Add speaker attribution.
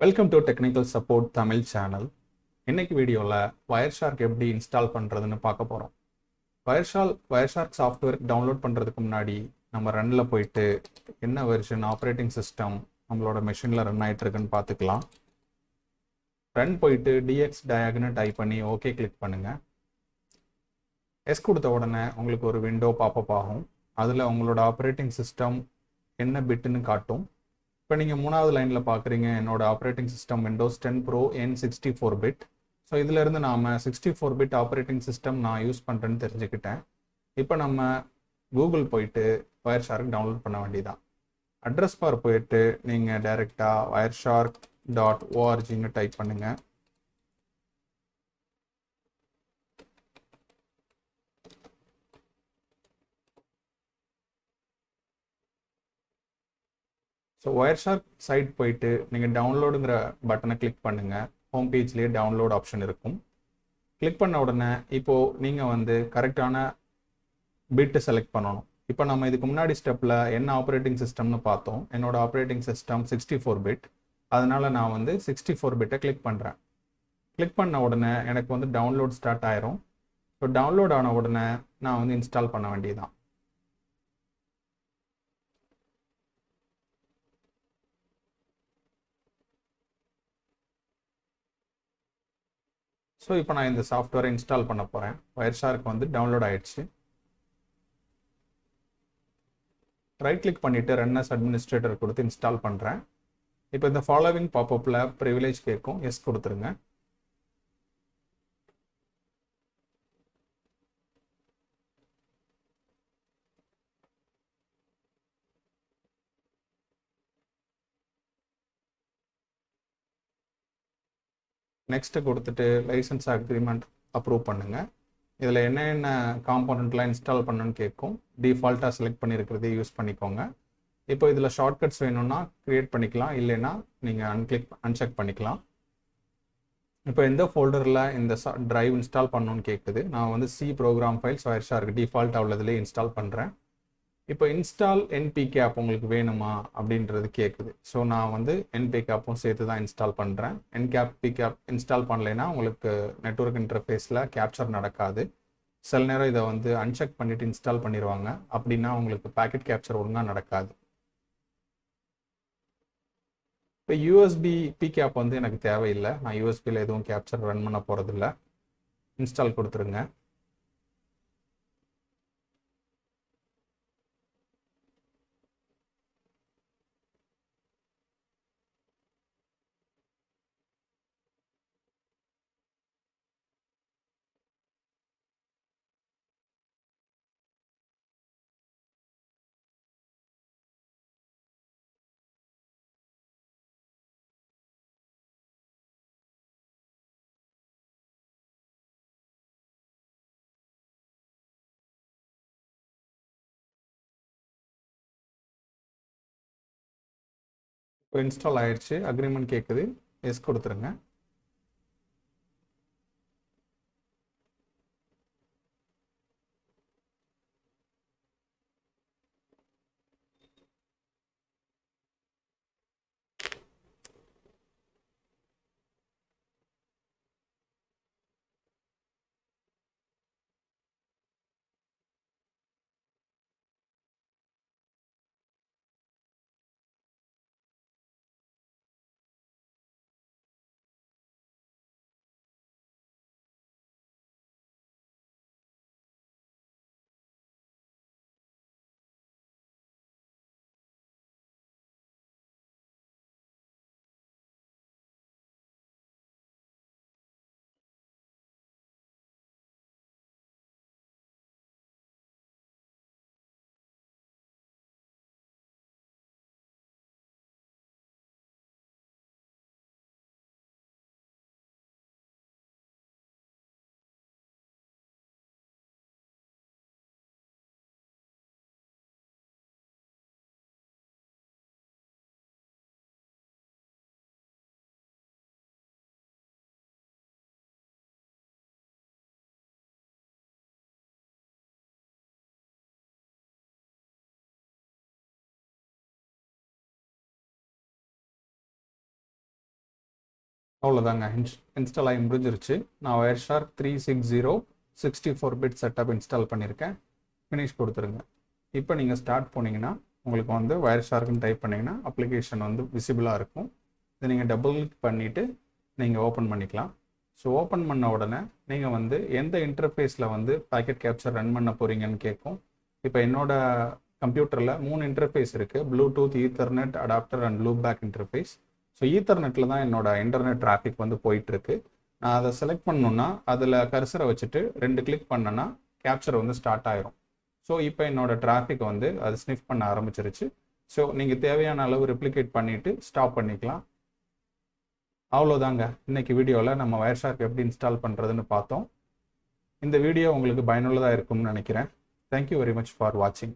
Speaker 1: Welcome to technical support Tamil channel. இன்னைக்கு வீடியோவில் Wireshark எப்படி இன்ஸ்டால் பண்ணுறதுன்னு பார்க்க போகிறோம். Wireshark சாஃப்ட்வேர் டவுன்லோட் பண்ணுறதுக்கு முன்னாடி நம்ம ரன்னில் போயிட்டு என்ன வெர்ஷன் ஆப்ரேட்டிங் சிஸ்டம் நம்மளோட மெஷினில் ரன் ஆகிட்டு இருக்குன்னு பார்த்துக்கலாம். ரன் போயிட்டு DX டயக்னு டைப் பண்ணி ஓகே கிளிக் பண்ணுங்கள். எஸ் கொடுத்த உடனே உங்களுக்கு ஒரு விண்டோ பாப்பப் ஆகும். அதில் உங்களோட ஆப்ரேட்டிங் சிஸ்டம் என்ன பிட்டுன்னு காட்டும். இப்போ நீங்கள் மூணாவது லைனில் பார்க்குறீங்க, என்னோட operating system Windows 10 Pro N64 bit. So இதிலேருந்து நாம் 64 பிட் ஆப்ரேட்டிங் சிஸ்டம் நான் யூஸ் பண்ணுறேன்னு தெரிஞ்சுக்கிட்டேன். இப்போ நம்ம கூகுள் போயிட்டு Wireshark டவுன்லோட் பண்ண வேண்டியதான். அட்ரஸ் பார் போயிட்டு நீங்கள் டைரெக்டாக wireshark.orgன்னு டைப் பண்ணுங்கள். ஸோ Wireshark சைட் போயிட்டு நீங்கள் டவுன்லோடுங்கிற பட்டனை கிளிக் பண்ணுங்கள். ஹோம் பேஜ்லேயே டவுன்லோட் ஆப்ஷன் இருக்கும். கிளிக் பண்ண உடனே இப்போது நீங்கள் கரெக்டான பிட்டு செலக்ட் பண்ணணும். இப்போ நம்ம இதுக்கு முன்னாடி ஸ்டெப்பில் என்ன ஆப்ரேட்டிங் சிஸ்டம்னு பார்த்தோம். என்னோட ஆப்ரேட்டிங் சிஸ்டம் 64 பிட். அதனால் நான் 64 பிட்டை கிளிக் பண்ணுறேன். கிளிக் பண்ண உடனே எனக்கு டவுன்லோட் ஸ்டார்ட் ஆயிரும். ஸோ டவுன்லோட் ஆன உடனே நான் இன்ஸ்டால் பண்ண வேண்டியதுதான். ஸோ இப்போ நான் இந்த சாஃப்ட்வேரை இன்ஸ்டால் பண்ண போகிறேன். Wireshark டவுன்லோட் ஆயிடுச்சு. ரைட் கிளிக் பண்ணிவிட்டு ரன் அஸ் அட்மினிஸ்ட்ரேட்டர் கொடுத்து இன்ஸ்டால் பண்ணுறேன். இப்போ இந்த ஃபாலோவிங் பாப்பப்பில் ப்ரிவிலேஜ் கேட்கும், எஸ் கொடுத்துருங்க. நெக்ஸ்ட்டு கொடுத்துட்டு லைசன்ஸ் அக்ரிமெண்ட் அப்ரூவ் பண்ணுங்கள். இதில் என்னென்ன காம்போனண்ட்லாம் இன்ஸ்டால் பண்ணணும்னு கேட்கும். டிஃபால்ட்டாக செலக்ட் பண்ணியிருக்கிறதே யூஸ் பண்ணிக்கோங்க. இப்போ இதில் ஷார்ட்கட்ஸ் வேணும்னா க்ரியேட் பண்ணிக்கலாம், இல்லைன்னா நீங்கள் அன்செக் பண்ணிக்கலாம். இப்போ எந்த ஃபோல்டரில் இந்த ட்ரைவ் இன்ஸ்டால் பண்ணணும்னு கேட்குது. நான் சி ப்ரோக்ராம் ஃபைல்ஸ் Wireshark டிஃபால்ட்டாக உள்ளதுலேயே இன்ஸ்டால் பண்ணுறேன். இப்போ இன்ஸ்டால் என்பிகேப் உங்களுக்கு வேணுமா அப்படின்றது கேட்குது. ஸோ நான் என்பிகேப்பும் சேர்த்து தான் இன்ஸ்டால் பண்ணுறேன். பிகேப் இன்ஸ்டால் பண்ணலைன்னா உங்களுக்கு நெட்வொர்க் இன்டர்ஃபேஸில் கேப்சர் நடக்காது. சில நேரம் இதை அன்செக் பண்ணிவிட்டு இன்ஸ்டால் பண்ணிடுவாங்க. அப்படின்னா உங்களுக்கு பேக்கெட் கேப்சர் ஒழுங்காக நடக்காது. இப்போ யூஎஸ்பி பிகேப் எனக்கு தேவையில்லை. நான் யூஎஸ்பியில் எதுவும் கேப்சர் ரன் பண்ண போகிறதில்ல. இன்ஸ்டால் கொடுத்துருங்க. இப்போ இன்ஸ்டால் ஆயிடுச்சு. அக்ரிமெண்ட் கேட்குது, எஸ் கொடுத்துருங்க. அவ்வளோதாங்க, இன்ஸ்டால் ஆகி முடிஞ்சிருச்சு. நான் Wireshark 360 64 பிட் செட்டப் இன்ஸ்டால் பண்ணியிருக்கேன். ஃபினிஷ் கொடுத்துருங்க. இப்போ நீங்கள் ஸ்டார்ட் போனீங்கன்னா உங்களுக்கு வந்து Wiresharkன்னு டைப் பண்ணிங்கன்னா அப்ளிகேஷன் வந்து விசிபிளாக இருக்கும். இதை நீங்கள் டபுள் கிளிக் பண்ணிவிட்டு நீங்கள் ஓப்பன் பண்ணிக்கலாம். ஸோ ஓப்பன் பண்ண உடனே நீங்கள் வந்து எந்த இன்டர்ஃபேஸில் வந்து பாக்கெட் கேப்சர் ரன் பண்ண போகிறீங்கன்னு கேட்கும். இப்போ என்னோட கம்ப்யூட்டரில் 3 இன்டர்ஃபேஸ் இருக்குது: Bluetooth, Ethernet adapter and loopback interface. So ஈத்தர்நெட்டில் தான் என்னோட இன்டர்நெட் டிராஃபிக் வந்து போயிட்டுருக்கு. நான் அதை செலக்ட் பண்ணணுன்னா அதில் கர்சரை வச்சுட்டு 2 கிளிக் பண்ணேன்னா கேப்சர் வந்து ஸ்டார்ட் ஆயிரும். ஸோ இப்போ என்னோட டிராஃபிக் வந்து அது ஸ்னிஃப் பண்ண ஆரம்பிச்சிருச்சு. ஸோ நீங்கள் தேவையான அளவு ரெப்ளிகேட் பண்ணிவிட்டு ஸ்டாப் பண்ணிக்கலாம். அவ்வளோதாங்க, இன்னைக்கு வீடியோவில் நம்ம Wireshark எப்படி இன்ஸ்டால் பண்ணுறதுன்னு பார்த்தோம். இந்த வீடியோ உங்களுக்கு பயனுள்ளதாக இருக்கும்னு நினைக்கிறேன். தேங்க்யூ வெரி மச் ஃபார் வாட்சிங்.